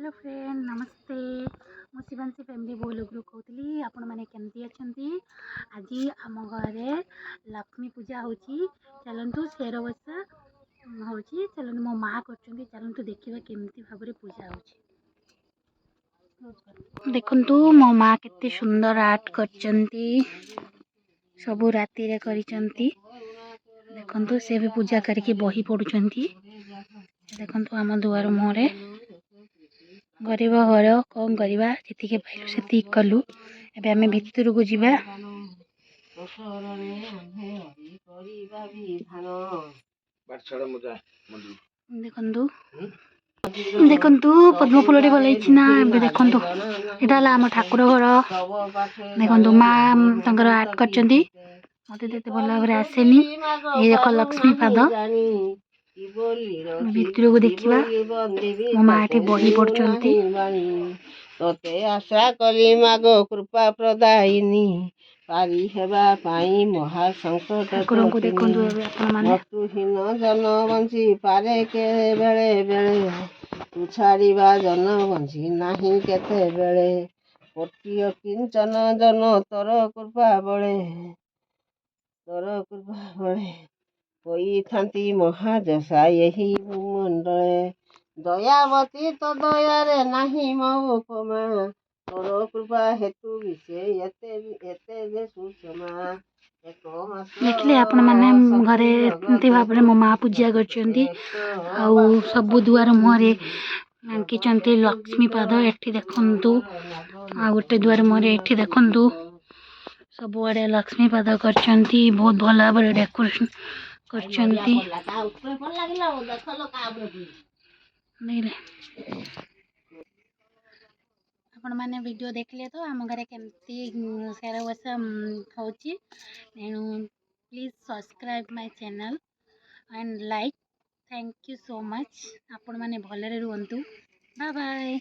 Hello friend नमस्ते मु Shivanshi family बोलग्रु कहती आपण मैंने केमती अच्छा आज आम घरे लक्ष्मी पूजा होची चलतु शेर बसा होची चलतु मो माँ कर चलतु देखा केमती भाव पूजा होची देखंतु मो माँ केते सुंदर आर्ट करचंती सबु राति रे करिचंती देखंतु से भी पूजा करके बही पड़ुचंती देखंतु आम दुआर मुहरे गरीब घर कौन करवा जी पाइलु से कलु एबे आमे भितर को जीवा देखंतु देखंतु पद्म फूलटी भलैछि ना एबे देखंतु एटा ला हम ठाकुर घर देखंतु माँ तंकर आर्ट करचंती मते देते भल भाबरे आसेनी ए देख लक्ष्मी पाद भितर को देखिबा मो माँ एठी बही पड़चंती तोते आशा कली मागो कृपा प्रदायिनी पारी हेबा पाई महा संकट ठाकुर को देखंतु एबे आपण माने मृत्युहीन जन बंची पारे के बेले बेले तू छाड़ीबा जन बंची नाही केते बेले कोटिय किंचन जन तोर कृपा बळे कोई थांती महाजसा यही भूमंडले दयावती तो दया रे नाही मो उपमा तोर कृपा हेतु विषे एते जे सुषमा देखले आपण माने घरे एंती भाबरे मो माँ पूजा करचंती आउ सब दुआर मुहरे आंकिचंती लक्ष्मी पाद एठी देखंतु आ गोटे दुआर मुहरे एठी देखंतु सब आड़े लक्ष्मी पाद करचंती बहुत भल भाबरे डेकोरेशन करचंती आपण माने वीडियो देखले तो आम घरे केमती शेर बसा होची please subscribe my channel and like thank you so much आपण माने भलरे रुहंतु बाय बाय।